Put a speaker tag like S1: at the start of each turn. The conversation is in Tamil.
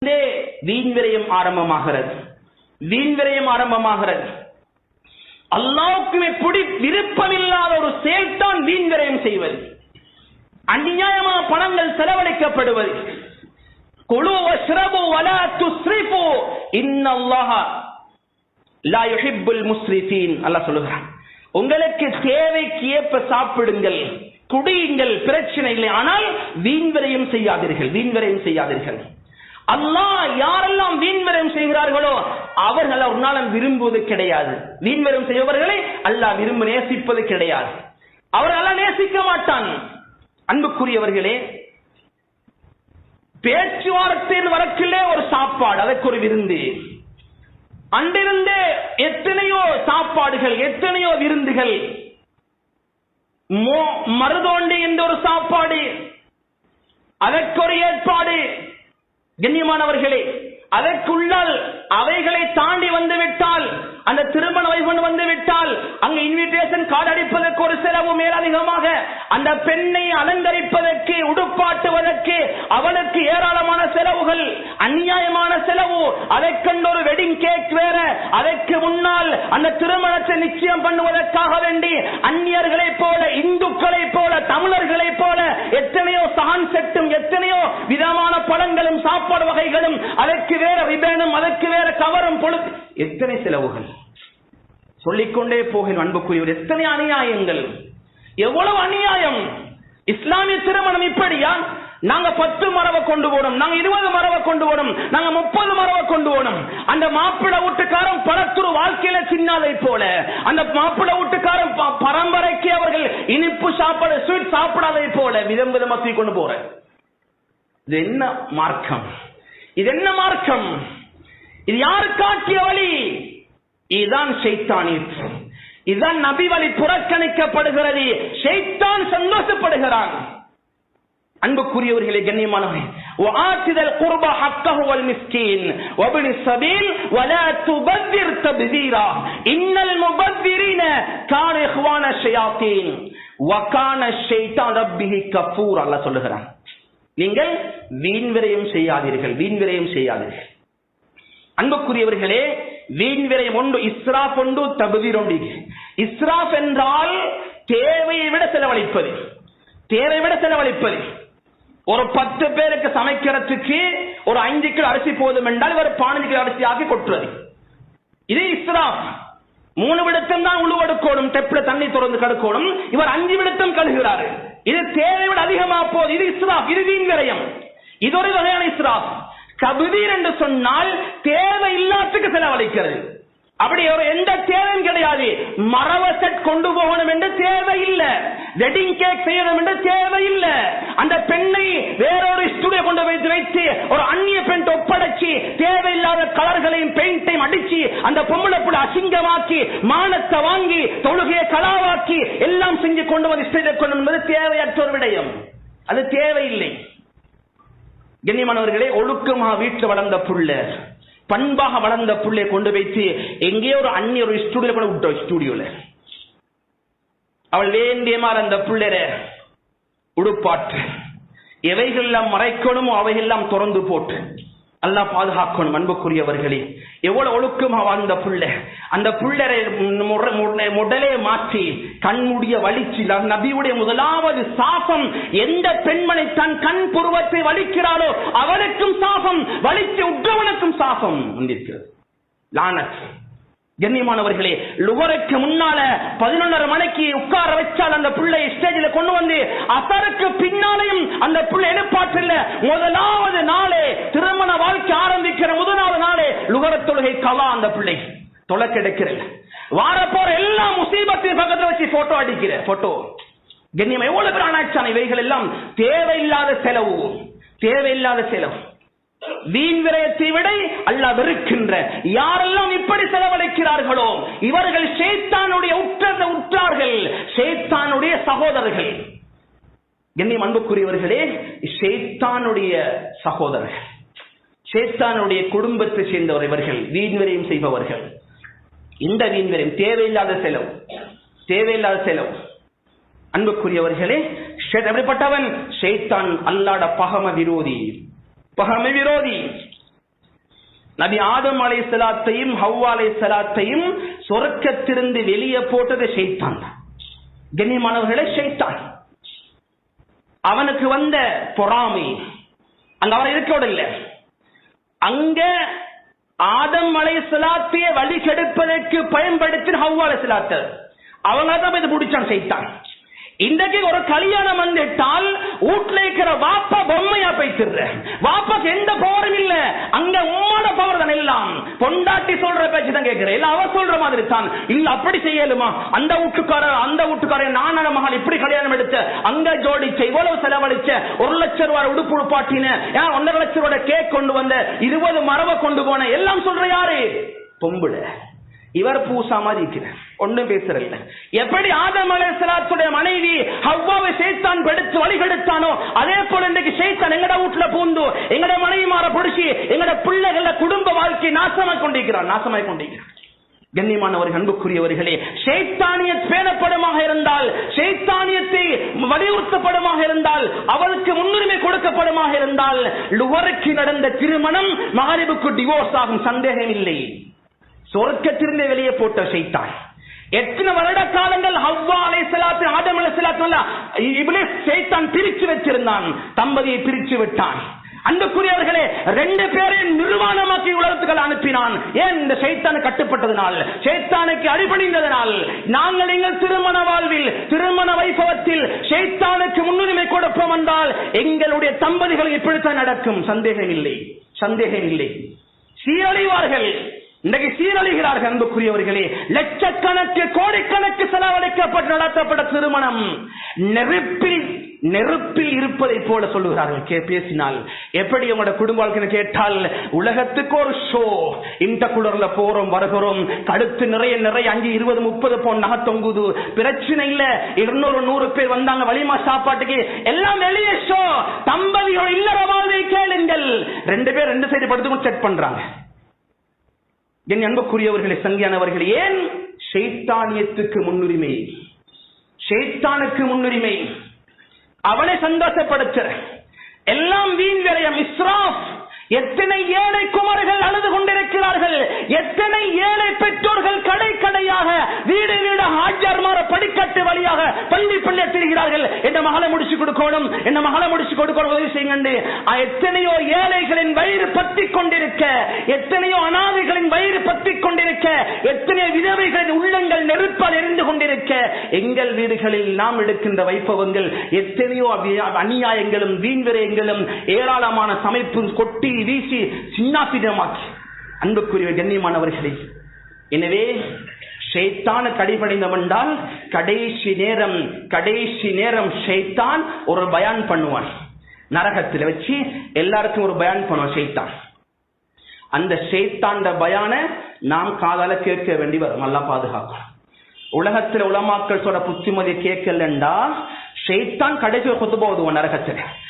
S1: வீண் விரயம் ஆரம்பமாகிறது. வீண் விரயம் ஆரம்பமாகிறது. அல்லாஹ்வுக்கு விருப்பமில்லாத ஒரு செயல்தான் வீண் விரயம் செய்வது, அநியாயமான பணங்கள் செலவழிக்கப்படுவது. குலு வஷ்ரபு வலா துஸ்ரிஃபு இன்னல்லாஹ லா யுஹிப்புல் முஸ்ரிஃபீன். அல்லாஹ் சொல்லுகிறான், உங்களுக்கு தேவைக்கு ஏற்ப சாப்பிடுங்கள், குடியுங்கள், பிரச்சனை இல்லை, ஆனால் வீண் விரயம் செய்யாதீர்கள், வீண் விரயம் செய்யாதீர்கள். அல்லாஹ் யாரெல்லாம் வீண் விரயம் செய்கிறார்களோ அவர்கள் ஒரு நாளும் விரும்புவது கிடையாது. வீண் விரயம் செய்பவர்களை அல்லாஹ் நேசிப்பது கிடையாது. அவர்கள் நேசிக்க மாட்டான். அன்புக்குரியவர்களே, பேச்சுவார்த்தையில் வரக்கிலே ஒரு சாப்பாடு, அதற்கு ஒரு விருந்து. அன்றிருந்தே எத்தனையோ சாப்பாடுகள், எத்தனையோ விருந்துகள். மருதோண்டி என்ற ஒரு சாப்பாடு, அதற்கு ஒரு ஏற்பாடு. கண்ணியமானவர்களே, அதற்குள்ளால் அவைகளை தாண்டி வந்துவிட்டால், அந்த திருமண வைபவம் வந்துவிட்டால் அங்கு இன்விடேஷன் கார்டு அடிப்பதற்கு ஒரு செலவு மேலதிகமாக, அந்த பெண்ணை அலங்கரிப்பதற்கு, உடுப்பாட்டுவதற்கு அவளுக்கு ஏராளமான செலவுகள், அநியாயமான செலவு. அதற்கென்று ஒரு வெட்டிங் கேக் வேற, அதற்கு முன்னால் அந்த திருமணத்தை நிச்சயம் பண்ணுவதற்காக வேண்டி அந்நியர்களை போல, இந்துக்களை போல, தமிழர்களை போல எத்தனையோ சஹான் செட்டும், எத்தனையோ விதமான பழங்களும் சாப்பாடு வகைகளும், அதற்கு வேற ரிபனும், அதற்கு வேற கவரும், பொழுது எத்தனை செலவுகள் சொல்லிக்கொண்டே போகிறோம். அன்புக்குரியவர், எத்தனை அநியாயங்கள், எவ்வளவு அநியாயம். இஸ்லாமிய திருமணம் இப்படியா? நாங்க 10 மரவை கொண்டு போனோம், நாங்க 20 மரவை கொண்டு போனோம், நாங்க 30 மரவை கொண்டு போனோம். அந்த மாப்பிள்ளை வீட்டுக்காரன் பலத்துரு வாழ்க்கையில சின்னதை போல, அந்த மாப்பிள்ளை வீட்டுக்காரன் பரம்பரைக்கு அவர்கள் இனிப்பு சாப்பாடு, ஸ்வீட் சாப்பிடாதை போல விதம் விதமா கொண்டு போற. இது என்ன மார்க்கம்? இது என்ன மார்க்கம்? இது யாரு காட்டிய வழி? இதுதான் ஷைத்தானியத். இதுதான் நபி வழி புறக்கணிக்கப்படுகிறது. ஷைத்தான் சந்தோஷப்படுகிறான். அன்புக்குரியவர்களே, கண்ணியமானவர்களே, வஆத்திதல் குர்பா ஹக்கஹு வல் மிஸ்கீன் வபினி ஸபீல் வலா துபذிர் தப்தீரா இன்னல் முபذிரீன கான இஹ்வான ஷயாத்தீன் வகான ஷைத்தான் ரப்பிஹி கஃபூர். அல்லாஹ் சொல்லுகிறான், நீங்கள் வீண் விரயம் செய்யாதீர்கள், வீண் விரயம் செய்யாதீர்கள். அன்புக்குரியவர்களே, வீண் விரயம் ஒன்று இஸ்ராஃப், ஒன்று தப்தீர். ஒன்று இஸ்ராஃப் என்றால் தேவையை விட செலவழிப்பது, தேவை விட செலவழிப்பது. ஒரு 10 பேருக்கு சமைக்கிறதுக்கு ஒரு 5 கிலோ அரிசி போதும் என்றால் இவர் 15 கிலோ அரிசி ஆக்கி கொட்டுறது. இது இஸ்ராஃப். 3 விடத்தம் தான் உழுவெடுக்கணும், டெப்ல தண்ணி திறந்து கடுக்கணும், இவர் 5 விடத்தம் கழுகிறாரு. இது தேவை விட அதிகமா போகுது. இது இஸ்ராஃப், இது வீண் விரயம். இது ஒரு வகையான இஸ்ராஃப். தப்தீர் என்று சொன்னால் தேவை இல்லாததுக்கு செலவழிக்கிறது. அப்படி ஒரு எந்த தேவையும் கிடையாது. மரவ செட் கொண்டு போகணும் என்று தேவை இல்லை, வெட்டிங் கேக் செய்யணும் என்று தேவை இல்லை. அந்த பெண்ணை வேறொரு ஸ்டுடியோ கொண்டு வைத்து ஒரு அந்நிய பெண் ஒப்படைச்சு தேவையில்லாத கலர்களையும் பெயிண்டையும் அடிச்சு அந்த பொம்பளை கூட அசிங்கமாக்கி மானத்தை வாங்கி தொழுகையை கலாவாக்கி எல்லாம் செஞ்சு கொண்டு வந்து ஸ்டேஜ் கொண்டு என்பது தேவையற்ற ஒரு விடயம். அது தேவையில்லை. கண்ணியமானவர்களே, ஒழுக்கமா வீட்டில் வளர்ந்த புள்ள, பண்பாக வளர்ந்த புள்ளை கொண்டு வைத்து எங்கேயோ ஒரு அந்நிய ஒரு ஸ்டுடியோ கூட விட்டோம். ஸ்டுடியோல அவள் வேண்டிய மாதிரி அந்த புள்ளர உடுப்பாற்று, எவைகள் எல்லாம் மறைக்கணுமோ அவைகள்லாம் திறந்து போட்டு அல்லாஹ் பாதுகாக்கணும். அன்புக்குரியவர்களே, எவ்வளவு ஒழுக்கமா வாழ்ந்த புள்ளை, அந்த புள்ளரை முடலே மாற்றி கண்முடிய வலிச்சு, நபியுடைய முதலாவது சாபம், எந்த பெண்மணி தன் கண் புருவத்தை வலிக்கிறாளோ அவளுக்கும் சாபம், வலிச்சு உற்றவனுக்கும் சாபம் வந்திருக்கிறது. லானத். கண்ணியமானவர்களே, லுகருக்கு முன்னால 11:30 மணிக்கு உட்கார வச்சால் அந்த பிள்ளை ஸ்டேஜில் கொண்டு வந்து அசருக்கு பின்னாலையும் அந்த பிள்ளை எழுப்பாற்றில்ல. முதலாவது நாளே, திருமண வாழ்க்கை ஆரம்பிக்கிற முதலாவது நாளே லுகர தொழுகை கலா. அந்த பிள்ளை தொலை கிடைக்கிறது. வார போற எல்லா முசீபத்தின் பக்கத்துல வச்சு போட்டோ அடிக்கிற போட்டோ. கண்ணியம் எவ்வளவு பேர் ஆனாச்சான. இவைகள் எல்லாம் தேவையில்லாத செலவு, தேவையில்லாத செலவு. வீண் விரயத்தை விட அல்லாஹ் வெறுக்கின்ற யாரெல்லாம் இப்படி செலவழிக்கிறார்களோ இவர்கள் ஷைத்தானுடைய உற்றார்கள், ஷைத்தானுடைய சகோதரர்கள். கண்ணியம் அன்புக்குரியவர்களே, ஷைத்தானுடைய சகோதரர்கள், ஷைத்தானுடைய குடும்பத்தை சேர்ந்தவர் இவர்கள், வீண் விரயம் செய்பவர்கள். இந்த வீண் விரயம் தேவையில்லாத செலவு, தேவையில்லாத செலவு. அன்புக்குரியவர்களே, எப்படிப்பட்டவன்? ஷைத்தான் அல்லாஹ்வுடைய பகம விரோதி, பகமை விரோதி. நபி ஆதம் அலைஹிஸ்ஸலாத்தையும் ஹவ்வா அலைஹிஸ்ஸலாத்தையும் சொர்க்கத்திலிருந்து வெளியே போட்டது ஷைத்தான் தான். கண்ணியமானவர்களே, ஷைத்தான் அவனுக்கு வந்த பொறாமை அங்க அவரை இருக்கவில்லை. அங்க ஆதம் அலைஹிஸ்ஸலாத்தை வழி கெடுப்பதற்கு பயன்படுத்தின ஹவ்வா அலைஹிஸ்ஸலாத்தை அவங்க தான் இது முடிச்சான் ஷைத்தான். இன்றைக்கு ஒரு கல்யாணம் வந்துட்டால் வீட்டுல இருக்கிற வாப்பா பொம்மையா போய்த்திடுற, வாப்பாக்கு எந்த பவரும் இல்ல, அங்க உம்மோட பவர் தான் எல்லாம். பொண்டாட்டி சொல்ற பேச்சு தான் கேட்கிற, இல்ல அவ சொல்ற மாதிரி தான். இல்ல அப்படி செய்யலுமா, அந்த வீட்டுக்காரன் நான மகள் இப்படி கல்யாணம் எடுத்த, அங்க ஜோடிச்ச, இவ்வளவு செலவழிச்ச, 1 லட்சம் ரூபாய் உடுப்பு உடுப்பாட்டின, 1.5 லட்சம் ரூபாய் கேக் கொண்டு வந்த, 20 மரவை கொண்டு போன, எல்லாம் சொல்ற யாரு? பொம்புல. இவர் பூசா மாதிரி இருக்கிறார், ஒன்னும் பேசுறல்ல. எப்படி ஆதம் அலைஹிஸ்ஸலாத்துடைய மனைவி ஹவ்வாவை ஷைத்தான் படுத்து வழிகெடுத்தானோ, அதே போல இன்றைக்கு ஷைத்தான் எங்கட வீட்டுல பூந்து எங்கட மனைவிமார பிடிச்சி எங்கட பிள்ளைகள குடும்ப வாழ்க்கை நாசமாய் கொண்டிருக்கிறான். கண்ணியமானவர்கள், அன்புக்குரியவர்களே, ஷைத்தானியத் பேணப்படுமாக இருந்தால், ஷைத்தானியத்தை வலியுறுத்தப்படுமாக இருந்தால், அவளுக்கு முன்னுரிமை கொடுக்கப்படுமாக இருந்தால், லுஹருக்கு நடந்த திருமணம் மகரிபுக்கு டிவோர்ஸ் ஆகும், சந்தேகம் இல்லை. சொர்க்கத்திலிருந்து வெளியே போட்ட ஷைத்தான் எத்தனை வருட காலங்கள் ஹவ்வா அலைஹிஸ்ஸலாத்து ஆதம் அலைஹிஸ்ஸலாத்து இப்லீஸ் ஷைத்தான் பிரிச்சு வச்சிருந்தான், தம்பதியை பிரிச்சு விட்டான். அன்புக்குரியவர்களே, 2 பேரையும் நிர்வாணமாக்கி உலகத்துக்கு அனுப்பினான். ஏன்? இந்த ஷைத்தானு கட்டுப்பட்டதனால், ஷைத்தானுக்கு அடிபணிந்ததனால். நாங்கள் எங்கள் திருமண வாழ்வில், திருமண வைபவத்தில் ஷைத்தானுக்கு முன்னுரிமை கொடுப்போம் என்றால் எங்களுடைய தம்பதிகள் இப்படித்தான் நடக்கும், சந்தேகம் இல்லை. சீரழிவார்கள், இன்றைக்கு சீரழிகிறார்கள். அன்புக்குரியவர்களே, லட்சக்கணக்கு கோடிக்கணக்கு செலவழிக்கப்பட்டு நடத்தப்பட்ட திருமணம் நெருப்பில் இருப்பதை போல சொல்லுகிறார்கள். பேசினால் எப்படி உங்களோட குடும்ப வாழ்க்கை கேட்டால், உலகத்துக்கு ஒரு ஷோ, இன்டர்குலர்ல போறோம் வருகிறோம், கழுத்து நிறைய 5, 20, 30 பவுன் நகை தொங்குது, பிரச்சனை இல்ல. 200 பேர் வந்தாங்க வலிமா சாப்பாட்டுக்கு, எல்லாம் வெளியே ஷோ. தம்பதியோட இல்லற வாழ்வை கேளுங்கள், 2 பேர் 2 சைடு படுத்து செக் பண்றாங்க. என் அன்புக்குரியவர்களே, சங்கியானவர்களே, ஏன்? ஷைத்தானியத்துக்கு முன்னுரிமை, ஷைத்தானுக்கு முன்னுரிமை, அவனை சந்தோஷப்படுத்த, எல்லாம் வீண் விரயம், இஸ்ராஃப். எத்தனை ஏழை குமர்கள் அழுது கொண்டிருக்கிறார்கள், எத்தனை ஏழை பெற்றோர்கள் கடையாக வீடு ஹாஜர்மார படிக்கட்டு வழியாக பள்ளி திரிகிறார்கள். என்ன மகளை முடிச்சு கொடுக்கணும், என்ன மகளை முடிச்சு கொடுக்கணும், உதவி செய்யுங்க. எத்தனையோ ஏழைகளின் வயிறு பற்றிக் கொண்டிருக்க, எத்தனையோ அனாதைகளின் வயிறு பற்றிக் கொண்டிருக்க, எத்தனையோ விதவைகளின் உள்ளங்கள் நெருப்பால் எரிந்து கொண்டிருக்க, எங்கள் வீடுகளில் நாம் எடுக்கின்ற வைபவங்கள் எத்தனையோ அநியாயங்களும் வீண்விரயங்களும் ஏராளமான சமைப்பு கொட்டி வீசி சின்னாசிதமாக்கி. அன்புக்குரிய கண்ணியமானவர்களே, எனவே ஷைத்தானுக்கு அடிபணிந்தவன்றால் கடைசி நேரம் ஷைத்தான் ஒரு பயான் பண்ணுவான், நரகத்தில் வச்சு எல்லாருக்கும் ஒரு பயான் பண்ணுவான் ஷைத்தான். அந்த ஷைத்தாண்ட பயான நாம் காதால கேட்க வேண்டி வரும். அல்லாஹ் பாதுகாக்கும். உலகத்தில் உலமாக்கள் சொல்ற புத்திமதி கேட்கலண்டா ஷைத்தான் கடைசி குத்துபா ஓதுவான் நரகத்தில்.